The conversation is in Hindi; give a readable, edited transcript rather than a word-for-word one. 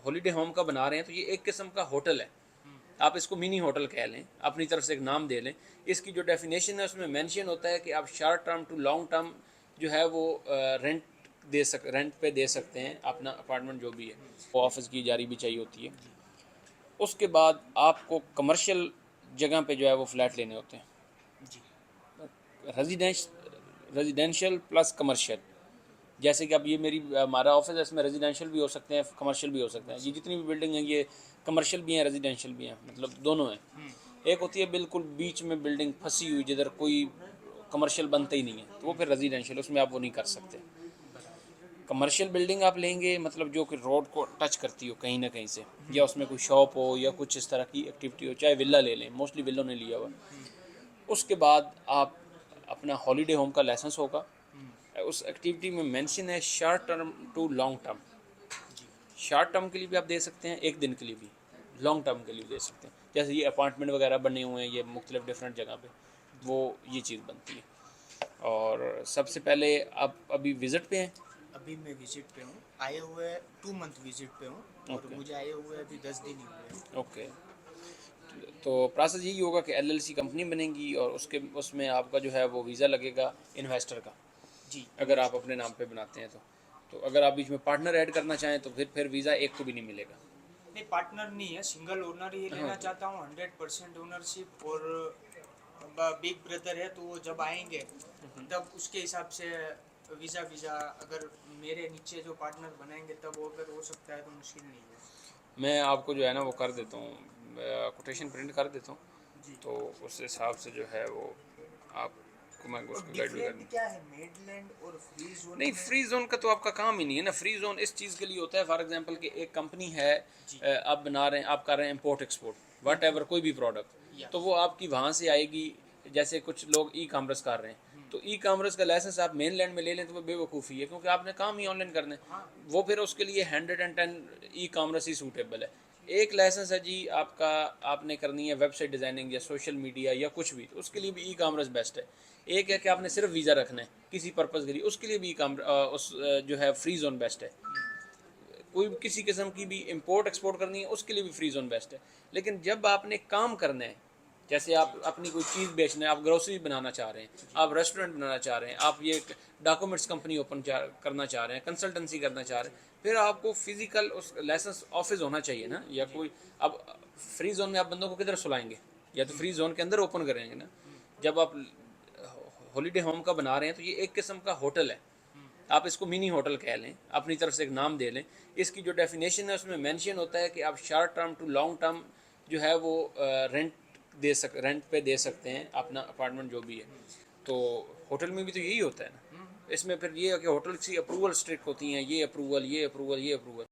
हॉलीडे होम का बना रहे हैं तो ये एक किस्म का होटल है। आप इसको मिनी होटल कह लें, अपनी तरफ से एक नाम दे लें। इसकी जो डेफिनेशन है उसमें मेंशन होता है कि आप short term to long term जो है वो रेंट पे दे सकते हैं अपना अपार्टमेंट जो भी है। वो ऑफिस की इजारी भी चाहिए होती है। उसके बाद आपको कमर्शियल जगह पे जो है वो फ्लैट लेने होते हैं, जी। Residential plus commercial. जैसे कि अब ये हमारा ऑफिस है, इसमें रेजिडेंशियल भी हो सकते हैं, कमर्शियल भी हो सकते हैं। ये जितनी भी बिल्डिंग है ये कमर्शियल भी हैं, रेजिडेंशियल भी हैं, मतलब दोनों हैं। एक होती है बिल्कुल बीच में बिल्डिंग फंसी हुई जिधर कोई कमर्शियल बनता ही नहीं है, तो वो फिर रेजिडेंशियल, उसमें आप वो नहीं कर सकते। बराबर। कमर्शियल बिल्डिंग आप लेंगे मतलब जो कि रोड को टच करती हो कहीं ना कहीं से, या उसमें कोई शॉप हो या कुछ इस तरह की एक्टिविटी हो, चाहे विला ले लें, मोस्टली विलों ने लिया हुआ। उसके बाद आप अपना हॉलीडे होम का लाइसेंस होगा। उस एक्टिविटी में मेंशन है short term to long term. जी। शॉर्ट टर्म के लिए भी आप दे सकते हैं, एक दिन के लिए भी, लॉन्ग टर्म के लिए भी दे सकते हैं। जैसे ये अपार्टमेंट वगैरह बने हुए हैं ये मुख्तलिफ डिफरेंट जगह पे, जी। वो ये चीज़ बनती है। और सबसे पहले आप अभी विज़िट पे हैं? अभी मैं विजिट पे हूँ, आए हुए 2 मंथ विजिट पे हूँ, और ओके मुझे आए हुए अभी 10 दिन ही हुए हैं। ओके। तो प्रोसेस यही होगा कि एलएलसी कंपनी बनेगी और उसके उसमें आपका जो है वो वीज़ा लगेगा इन्वेस्टर का, जी, अगर आप इन्वेस्टर अपने नाम वीज़ा। पे बनाते हैं तो अगर आप बीच में पार्टनर ऐड करना चाहें तो फिर वीज़ा एक को भी नहीं मिलेगा। नहीं, पार्टनर नहीं है, सिंगल ओनर ही हाँ, लेना चाहता हूँ, 100% ओनरशिप। और बिग ब्रदर है तो वो जब आएंगे तब उसके हिसाब से वीज़ा वीज़ा अगर मेरे नीचे जो पार्टनर बनाएंगे तब वो अगर हो सकता है तो मुश्किल नहीं है। मैं आपको जो है ना वो कर देता हूँ, कोटेशन प्रिंट कर देता हूँ, जी। तो उस हिसाब से जो है वो आपको मैं और उसको गाइड भी डिफरेंट कर। क्या है मेडलैंड और फ्री जोन नहीं, में? फ्री जोन का तो आपका काम ही नहीं है ना। फ्री जोन इस चीज़ के लिए होता है, फॉर एग्जांपल कि एक कंपनी है, जी। आप बना रहे हैं, आप कर रहे हैं इम्पोर्ट एक्सपोर्ट वट एवर कोई भी प्रोडक्ट, तो यस। वो आपकी वहाँ से आएगी। जैसे कुछ लोग ई कामर्स कर रहे हैं, तो ई कामर्स का लाइसेंस आप मेन लैंड में ले लें तो वो बेवकूफ़ी है, क्योंकि आपने काम ही ऑनलाइन करना है। हाँ। वो फिर उसके लिए 110 ई कामर्स ही सूटेबल है। एक लाइसेंस है जी आपका, आपने करनी है वेबसाइट डिज़ाइनिंग या सोशल मीडिया या कुछ भी, तो उसके लिए भी ई कामर्स बेस्ट है। एक है कि आपने सिर्फ वीज़ा रखना है किसी पर्पज़ के लिए, उसके लिए भी जो है फ्री जोन बेस्ट है। कोई किसी किस्म की भी इंपोर्ट एक्सपोर्ट करनी है उसके लिए भी फ्री जोन बेस्ट है। लेकिन जब आपने काम करना है, जैसे जी। आप अपनी कोई चीज़ बेचना है, आप ग्रोसरी बनाना चाह रहे हैं, जी। आप रेस्टोरेंट बनाना चाह रहे हैं, आप ये डॉक्यूमेंट्स कंपनी करना चाह रहे हैं, कंसल्टेंसी करना चाह रहे हैं, फिर आपको फिजिकल उस लाइसेंस ऑफिस होना चाहिए ना, या जी। कोई। अब फ्री जोन में आप बंदों को किधर सुलाएंगे? या तो फ्री जोन के अंदर ओपन करेंगे ना। जब आप हॉलीडे होम का बना रहे हैं तो ये एक किस्म का होटल है। आप इसको मिनी होटल कह लें, अपनी तरफ से एक नाम दे लें। इसकी जो डेफिनेशन है उसमें मेंशन होता है कि आप short term to long term जो है वो रेंट पे दे सकते हैं अपना अपार्टमेंट जो भी है। तो होटल में भी तो यही होता है ना। इसमें फिर ये है कि होटल की अप्रूवल स्ट्रिक्ट होती हैं, ये अप्रूवल, ये अप्रूवल, ये अप्रूवल।